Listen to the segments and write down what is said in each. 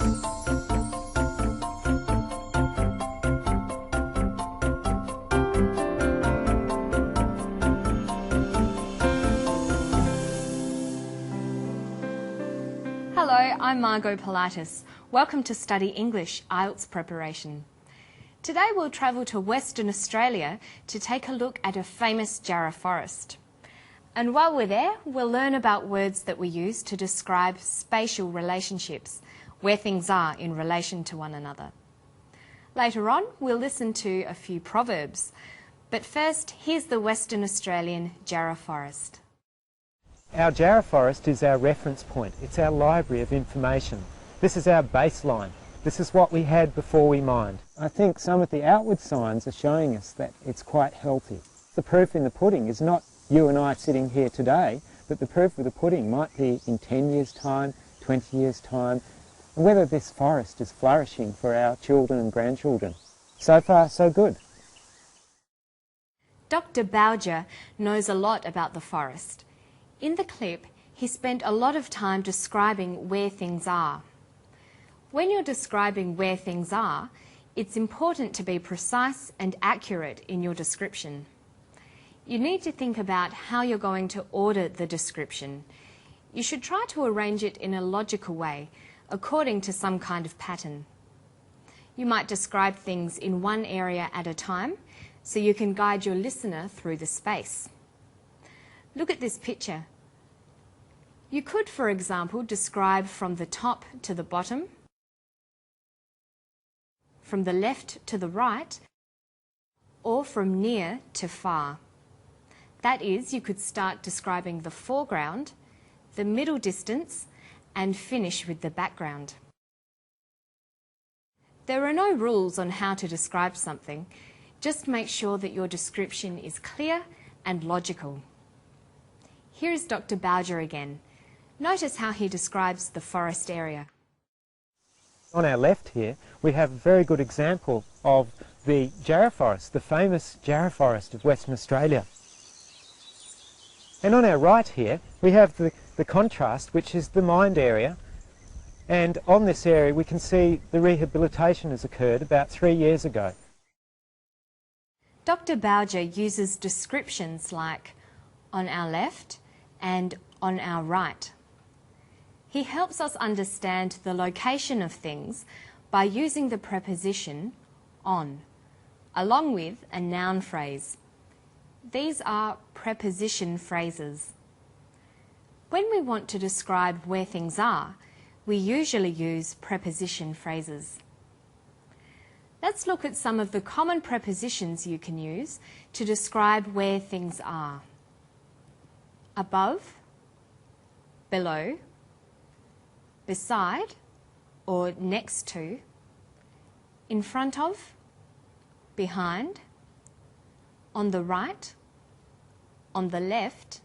Hello, I'm Margot Pilatus. Welcome to Study English IELTS preparation. Today we'll travel to Western Australia to take a look at a famous jarrah forest. And while we're there, we'll learn about words that we use to describe spatial relationships, where things are in relation to one another. Later on, we'll listen to a few proverbs. But first, here's the Western Australian jarrah forest. Our jarrah forest is our reference point. It's our library of information. This is our baseline. This is what we had before we mined. I think some of the outward signs are showing us that it's quite healthy. The proof in the pudding is not you and I sitting here today, but the proof of the pudding might be in 10 years' time, 20 years' time, and whether this forest is flourishing for our children and grandchildren. So far, so good. Dr. Bowger knows a lot about the forest. In the clip, he spent a lot of time describing where things are. When you're describing where things are, it's important to be precise and accurate in your description. You need to think about how you're going to order the description. You should try to arrange it in a logical way, according to some kind of pattern. You might describe things in one area at a time, so you can guide your listener through the space. Look at this picture. You could, for example, describe from the top to the bottom, from the left to the right, or from near to far. That is, you could start describing the foreground, the middle distance, and finish with the background. There are no rules on how to describe something. Just make sure that your description is clear and logical. Here is Dr. Bowger again. Notice how he describes the forest area. On our left here, we have a very good example of the jarrah forest, the famous jarrah forest of Western Australia. And on our right here, we have the contrast, which is the mined area. And on this area, we can see the rehabilitation has occurred about 3 years ago. Dr. Bowger uses descriptions like on our left and on our right. He helps us understand the location of things by using the preposition on, along with a noun phrase. These are preposition phrases. When we want to describe where things are, we usually use preposition phrases. Let's look at some of the common prepositions you can use to describe where things are. Above, below, beside or next to, in front of, behind, on the right, on the left,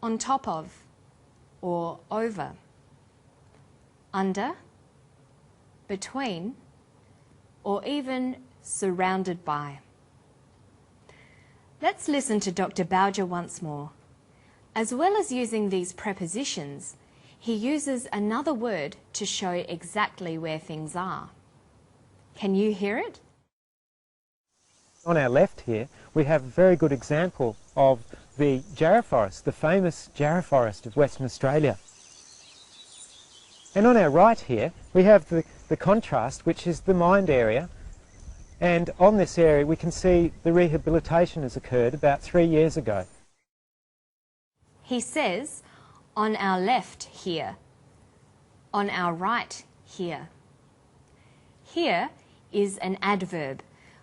on top of or over, under, between, or even surrounded by. Let's listen to Dr. Bowger once more. As well as using these prepositions, he uses another word to show exactly where things are. Can you hear it? On our left here, we have a very good example of the jarrah forest, the famous jarrah forest of Western Australia. And on our right here, we have the contrast, which is the mined area. And on this area, we can see the rehabilitation has occurred about 3 years ago. He says, on our left here, on our right here. Here is an adverb.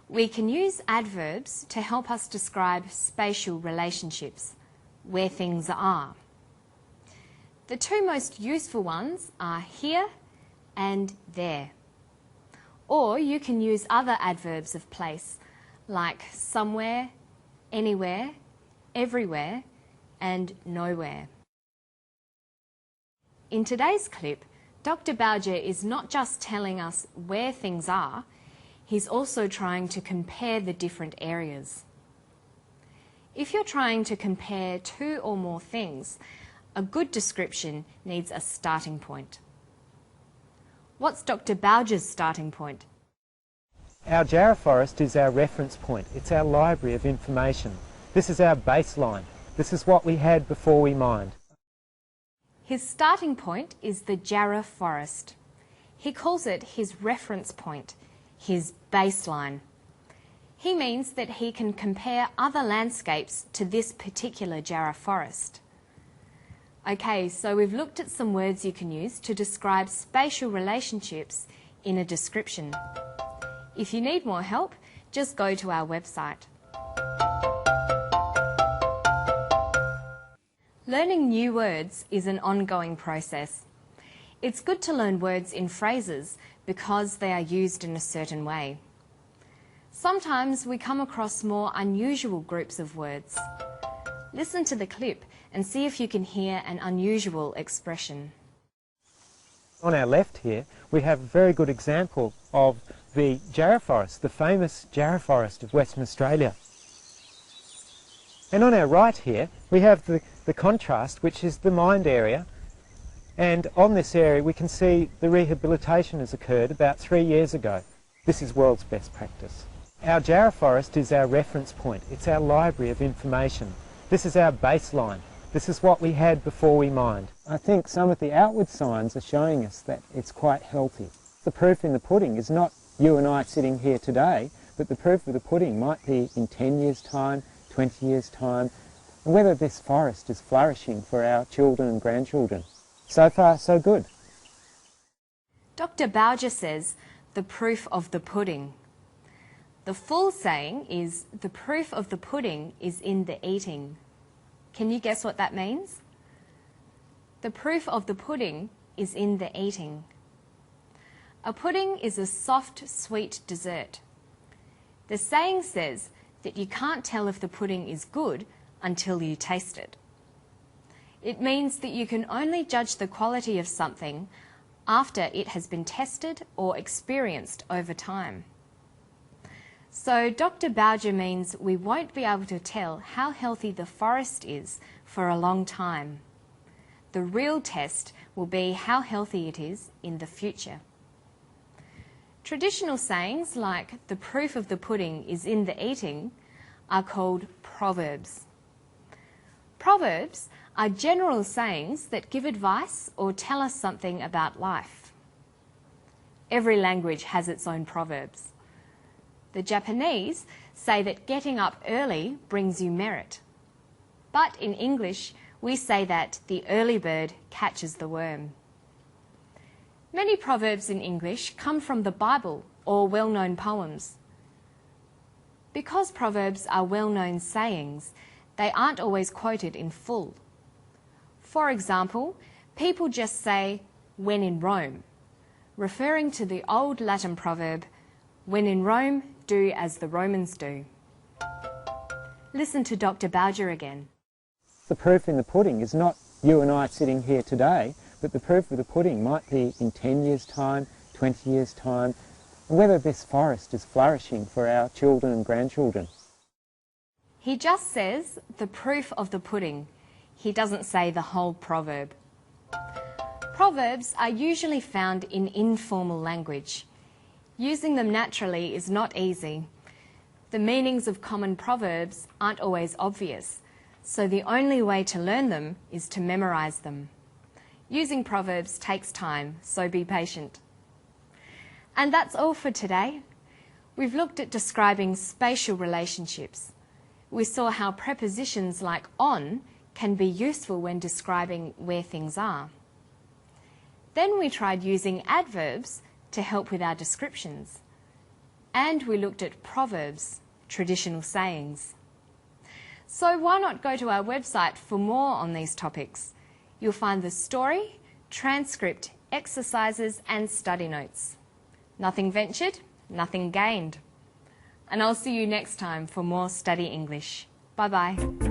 We can use adverbs to help us describe spatial relationships, where things are. The two most useful ones are here and there. Or you can use other adverbs of place, like somewhere, anywhere, everywhere, and nowhere. In today's clip, Dr. Bowger is not just telling us where things are, he's also trying to compare the different areas. If you're trying to compare two or more things, a good description needs a starting point. What's Dr. Bowger's starting point? Our Jarrah Forest is our reference point. It's our library of information. This is our baseline. This is what we had before we mined. His starting point is the Jarrah Forest. He calls it his reference point, his baseline. He means that he can compare other landscapes to this particular Jarrah Forest. Okay, so we've looked at some words you can use to describe spatial relationships in a description. If you need more help, just go to our website. Learning new words is an ongoing process. It's good to learn words in phrases because they are used in a certain way. Sometimes we come across more unusual groups of words. Listen to the clip and see if you can hear an unusual expression. On our left here, we have a very good example of the Jarrah Forest, the famous Jarrah Forest of Western Australia. And on our right here, we have the contrast, which is the mined area. And on this area, we can see the rehabilitation has occurred about 3 years ago. This is world's best practice. Our Jarrah Forest is our reference point. It's our library of information. This is our baseline. This is what we had before we mined. I think some of the outward signs are showing us that it's quite healthy. The proof in the pudding is not you and I sitting here today, but the proof of the pudding might be in 10 years' time, 20 years' time, and whether this forest is flourishing for our children and grandchildren. So far, so good. Dr. Bowger says, the proof of the pudding. The full saying is, the proof of the pudding is in the eating. Can you guess what that means? The proof of the pudding is in the eating. A pudding is a soft, sweet dessert. The saying says that you can't tell if the pudding is good until you taste it. It means that you can only judge the quality of something after it has been tested or experienced over time. So Dr. Bowger means we won't be able to tell how healthy the forest is for a long time. The real test will be how healthy it is in the future. Traditional sayings like the proof of the pudding is in the eating are called proverbs. Proverbs are general sayings that give advice or tell us something about life. Every language has its own proverbs. The Japanese say that getting up early brings you merit. But in English, we say that the early bird catches the worm. Many proverbs in English come from the Bible or well-known poems. Because proverbs are well-known sayings, they aren't always quoted in full. For example, people just say, when in Rome, referring to the old Latin proverb, when in Rome, do as the Romans do. Listen to Dr. Bowger again. The proof in the pudding is not you and I sitting here today, but the proof of the pudding might be in 10 years' time, 20 years' time, and whether this forest is flourishing for our children and grandchildren. He just says the proof of the pudding. He doesn't say the whole proverb. Proverbs are usually found in informal language. Using them naturally is not easy. The meanings of common proverbs aren't always obvious, so the only way to learn them is to memorize them. Using proverbs takes time, so be patient. And that's all for today. We've looked at describing spatial relationships. We saw how prepositions like on can be useful when describing where things are. Then we tried using adverbs to help with our descriptions. And we looked at proverbs, traditional sayings. So why not go to our website for more on these topics? You'll find the story, transcript, exercises and study notes. Nothing ventured, nothing gained. And I'll see you next time for more Study English. Bye-bye.